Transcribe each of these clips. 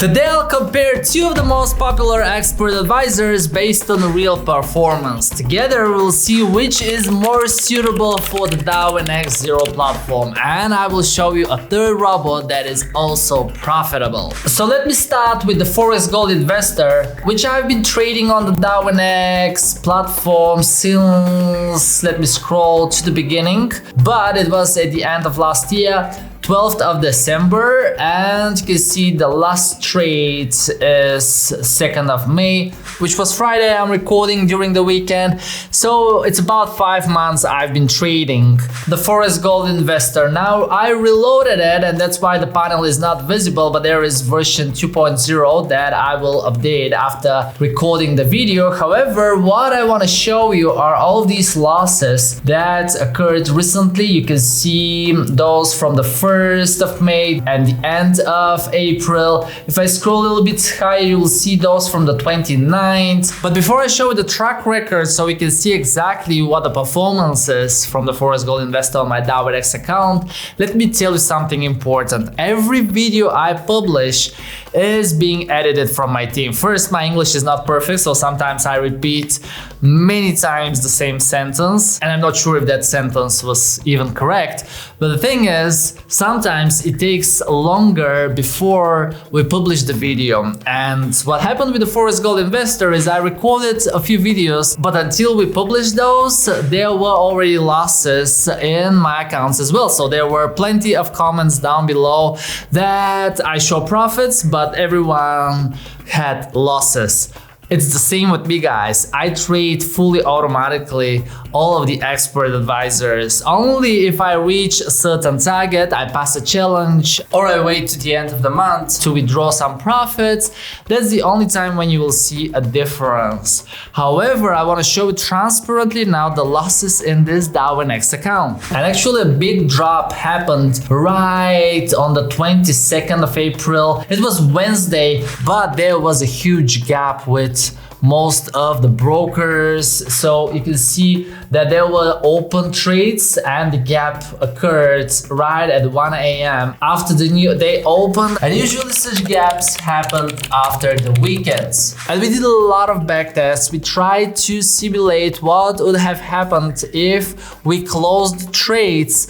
Today I'll compare two of the most popular expert advisors based on real performance. Together we'll see which is more suitable for the Darwinex Zero platform, and I will show you a third robot that is also profitable. So let me start with the Forex Gold Investor, which I've been trading on the Darwinex platform since, let me scroll to the beginning, but it was at the end of last year, 12th of December, and you can see the last trade is 2nd of May, which was Friday. I'm recording during the weekend, so it's about 5 months I've been trading the Forex Gold Investor. Now I reloaded it, and that's why the panel is not visible, but there is version 2.0 that I will update after recording the video. However, what I want to show you are all these losses that occurred recently. You can see those from the 1st of May and the end of April. If I scroll a little bit higher, you will see those from the 29th. But before I show you the track record so we can see exactly what the performance is from the Forex Gold Investor on my Darwinex account, let me tell you something important. Every video I publish is being edited from my team. First, my English is not perfect, so sometimes I repeat many times the same sentence, and I'm not sure if that sentence was even correct. But the thing is, sometimes it takes longer before we publish the video. And what happened with the Forex Gold Investor is I recorded a few videos, but until we published those, there were already losses in my accounts as well. So there were plenty of comments down below that I show profits, but everyone had losses. It's the same with me, guys. I trade fully automatically all of the expert advisors. Only if I reach a certain target, I pass a challenge, or I wait to the end of the month to withdraw some profits. That's the only time when you will see a difference. However, I want to show you transparently now the losses in this Darwinex account. And actually a big drop happened right on the 22nd of April. It was Wednesday, but there was a huge gap with most of the brokers. So you can see that there were open trades and the gap occurred right at 1 a.m. after the new day opened, and usually such gaps happen after the weekends. And we did a lot of backtests. We tried to simulate what would have happened if we closed trades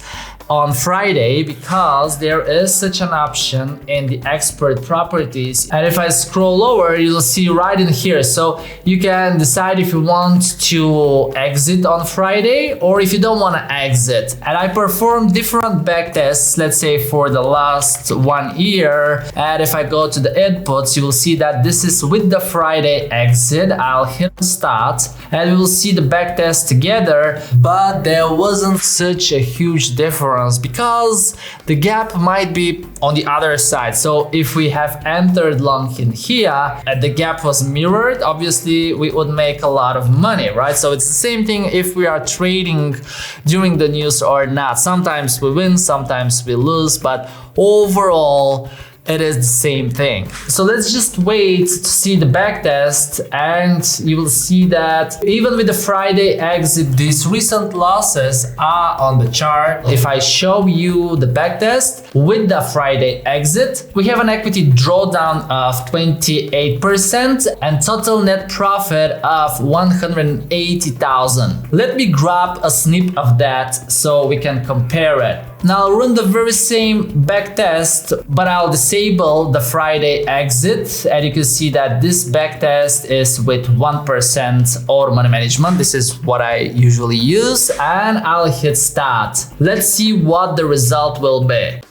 on Friday, because there is such an option in the expert properties. And if I scroll lower, you'll see right in here. So you can decide if you want to exit on Friday or if you don't want to exit. And I performed different backtests, let's say for the last 1 year. And if I go to the inputs, you will see that this is with the Friday exit. I'll hit start and we will see the backtest together, but there wasn't such a huge difference because the gap might be on the other side. So if we have entered long in here and the gap was mirrored, obviously we would make a lot of money, right? So it's the same thing if we are trading during the news or not. Sometimes we win, sometimes we lose, but overall it is the same thing. So let's just wait to see the backtest, and you will see that even with the Friday exit, these recent losses are on the chart. If I show you the backtest with the Friday exit, we have an equity drawdown of 28% and total net profit of 180,000. Let me grab a snip of that so we can compare it. Now I'll run the very same backtest, but I'll disable the Friday exit, and you can see that this backtest is with 1% auto money management. This is what I usually use, and I'll hit start. Let's see what the result will be.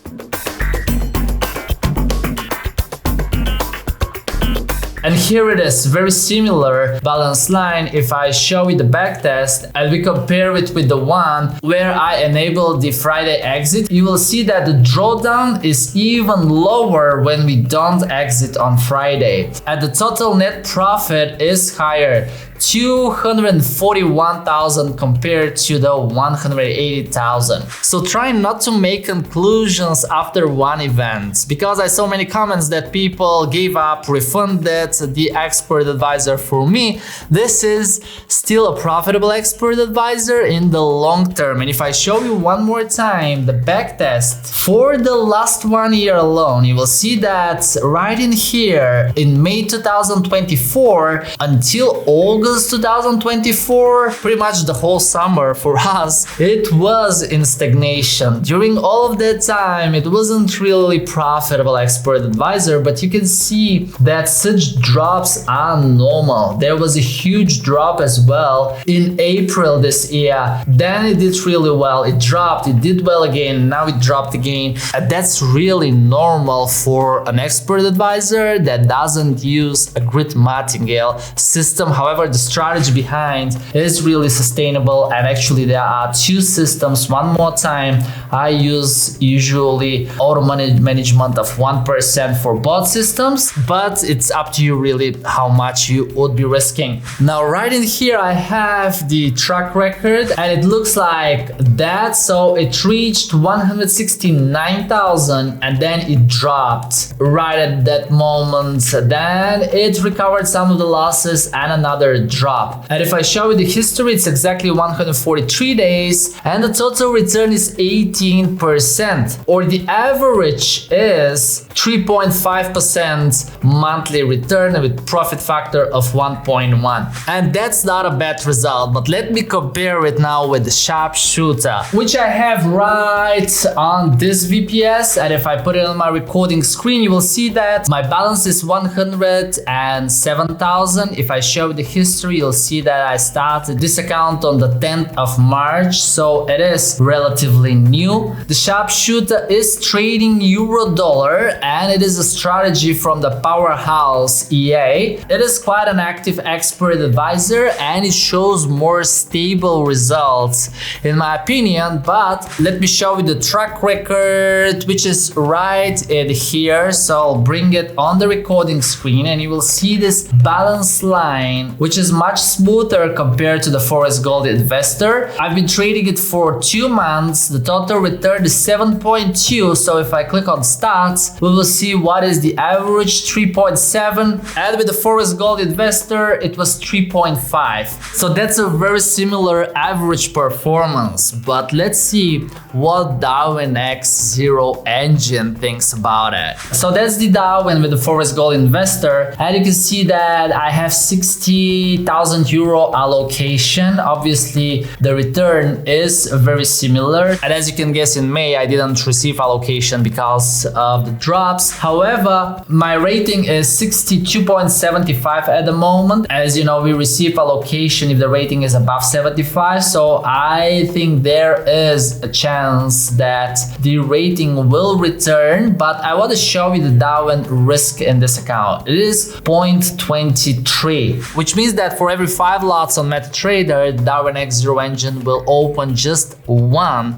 And here it is, very similar balance line. If I show you the backtest and we compare it with the one where I enabled the Friday exit, you will see that the drawdown is even lower when we don't exit on Friday. And the total net profit is higher, 241,000 compared to the 180,000. So try not to make conclusions after one event, because I saw many comments that people gave up, refunded the expert advisor for me, this is still a profitable expert advisor in the long term. And if I show you one more time the back test for the last 1 year alone, you will see that right in here in May 2024 until August 2024, pretty much the whole summer for us, it was in stagnation. During all of that time, it wasn't really profitable expert advisor, but you can see that such drops are normal. There was a huge drop as well in April this year. Then it did really well. It dropped, it did well again, now it dropped again. And that's really normal for an expert advisor that doesn't use a grid martingale system. However, the strategy behind is really sustainable, and actually there are two systems. One more time, I use usually auto management of 1% for both systems, but it's up to you really how much you would be risking. Now right in here I have the track record, and it looks like that. So it reached 169,000 and then it dropped right at that moment. Then it recovered some of the losses and another drop. And if I show you the history, it's exactly 143 days and the total return is 18%, or the average is 3.5% monthly return with profit factor of 1.1. And that's not a bad result, but let me compare it now with the Sharpshooter, which I have right on this VPS. And if I put it on my recording screen, you will see that my balance is 107,000. If I show the history, you'll see that I started this account on the 10th of March, so it is relatively new. The Sharpshooter is trading euro dollar, and it is a strategy from the powerhouse EA. It is quite an active expert advisor and it shows more stable results in my opinion. But let me show you the track record, which is right in here. So I'll bring it on the recording screen and you will see this balance line, which is much smoother compared to the Forex Gold Investor. I've been trading it for 2 months. The total return is 7.2. So if I click on stats, we will see what is the average, 3.7, and with the Forex Gold Investor it was 3.5. So that's a very similar average performance. But let's see what Darwinex Zero Engine thinks about it. So that's the Darwin with the Forex Gold Investor, and you can see that I have 60,000 euro allocation. Obviously the return is very similar, and as you can guess, in May I didn't receive allocation because of the drops. However, my rating is 62.75 at the moment. As you know, we receive allocation if the rating is above 75, so I think there is a chance that the rating will return. But I want to show you the Darwin risk in this account. It is 0.23, which means that for every 5 lots on MetaTrader, Darwinex Zero Engine will open just 1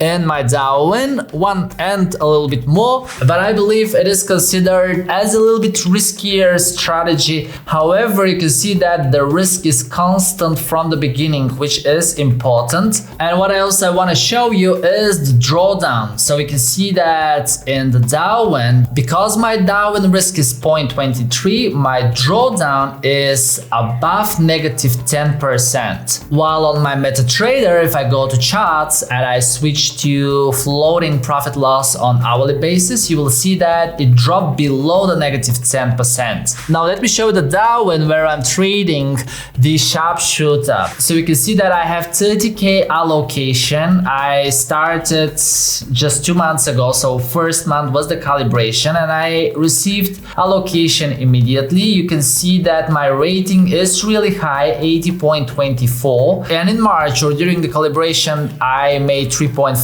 in my Darwin, 1 and a little bit more, but I believe it is considered as a little bit riskier strategy. However, you can see that the risk is constant from the beginning, which is important. And what else I want to show you is the drawdown. So you can see that in the Darwin, because my Darwin risk is 0.23, my drawdown is above negative 10%. While on my MetaTrader, if I go to charts and I switch to floating profit loss on hourly basis, you will see that it dropped below the negative 10%. Now let me show you the Darwin where I'm trading the Sharpshooter. So you can see that I have 30k allocation. I started just 2 months ago, so first month was the calibration and I received allocation immediately. You can see that my rating is really high, 80.24, and in March or during the calibration I made 3.5%,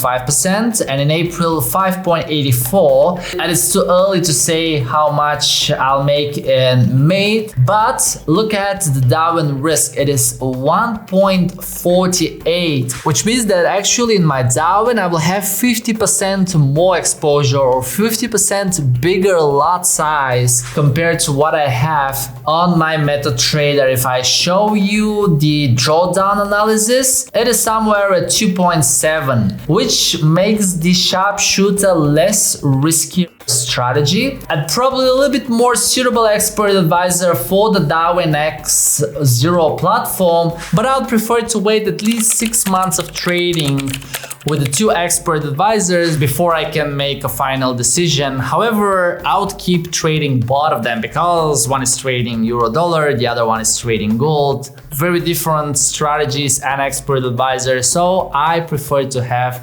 and in April 5.84, and it's too early to say how much I'll make in May. But look at the Darwin risk, it is 1.48, which means that actually in my Darwin I will have 50% more exposure or 50% bigger lot size compared to what I have on my MetaTrader. If I show you the drawdown analysis, it is somewhere at 2.7, which makes the Sharpshooter less risky strategy and probably a little bit more suitable expert advisor for the Darwinex Zero platform, but I would prefer to wait at least 6 months of trading with the 2 expert advisors before I can make a final decision. However, I would keep trading both of them because one is trading euro dollar, the other one is trading gold. Very different strategies and expert advisors, so I prefer to have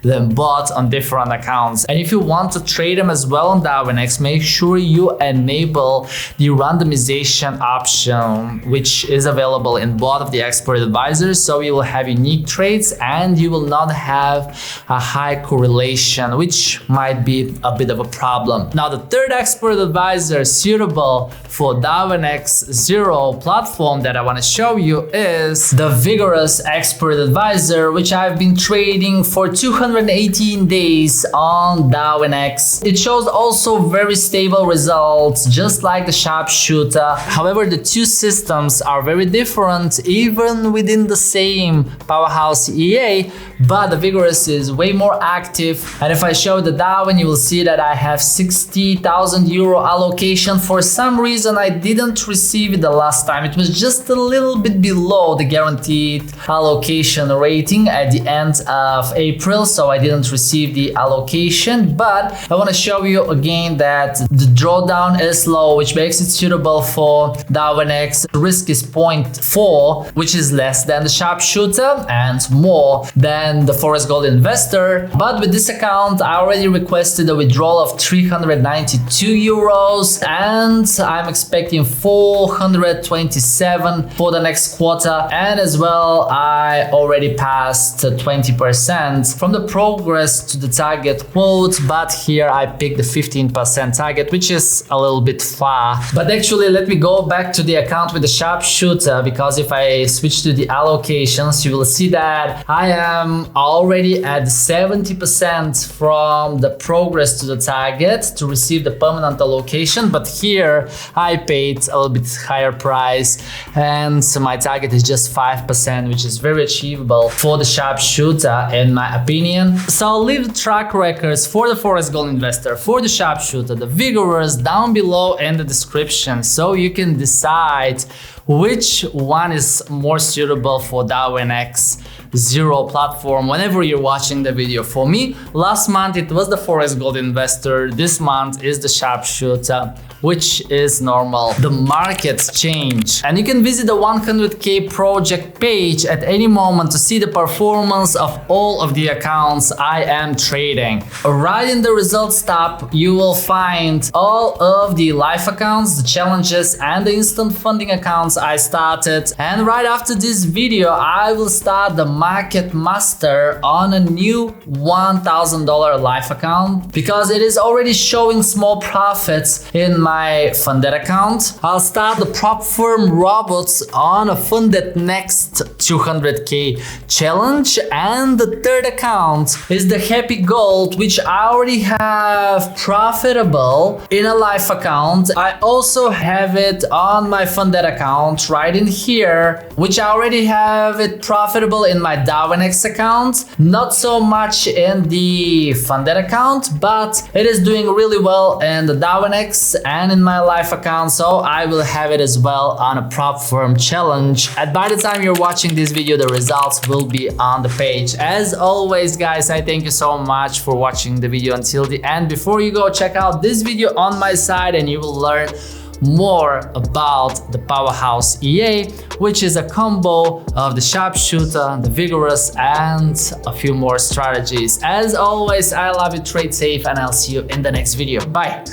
them both on different accounts. And if you want to trade them as well on Darwinex, make sure you enable the randomization option, which is available in both of the expert advisors, so you will have unique trades and you will not have a high correlation, which might be a bit of a problem. Now, the third expert advisor suitable for Darwinex Zero platform that I want to show you is the Vigorous Expert Advisor, which I've been trading for 218 days on Darwinex. It shows also very stable results, just like the Sharpshooter. However, the 2 systems are very different, even within the same powerhouse EA, but the Vigorous is way more active. And if I show the Darwin, you will see that I have 60,000 euro allocation. For some reason, I didn't receive it the last time. It was just a little bit below the guaranteed allocation rating at the end of April, so I didn't receive the allocation. But I want to show you again that the drawdown is low, which makes it suitable for Darwinex. The risk is 0.4, which is less than the Sharpshooter and more than the Forex Gold Investor. But with this account, I already requested a withdrawal of 392 euros and I'm expecting 427 for the next quarter. And as well, I already passed 20% from the progress to the target quote, but here I picked the 15% target, which is a little bit far. But actually, let me go back to the account with the Sharpshooter, because if I switch to the allocations, you will see that I am already at 70% from the progress to the target to receive the permanent allocation. But here I paid a little bit higher price and so my target is just 5%, which is very achievable for the Sharpshooter in my opinion. So I'll leave the track records for the Forex Gold Investor, for the Sharpshooter, the Vigorous down below in the description, so you can decide which one is more suitable for Darwinex Zero platform whenever you're watching the video. For me, last month it was the Forex Gold Investor, this month is the Sharpshooter, which is normal. The markets change and you can visit the 100k project page at any moment to see the performance of all of the accounts I am trading. Right in the results tab, you will find all of the live accounts, the challenges and the instant funding accounts I started. And right after this video, I will start the Market Master on a new $1,000 live account because it is already showing small profits in my funded account. I'll start the prop firm robots on a funded next 200k challenge, and the third account is the Happy Gold, which I already have profitable in a live account. I also have it on my funded account right in here, which I already have it profitable in my Darwinex account. Not so much in the funded account, but it is doing really well in the Darwinex and in my live account, so I will have it as well on a prop firm challenge. And by the time you're watching this video, the results will be on the page. As always, guys, I thank you so much for watching the video until the end. Before you go, check out this video on my side and you will learn more about the Powerhouse EA, which is a combo of the Sharpshooter, the Vigorous, and a few more strategies. As always, I love you, trade safe, and I'll see you in the next video. Bye.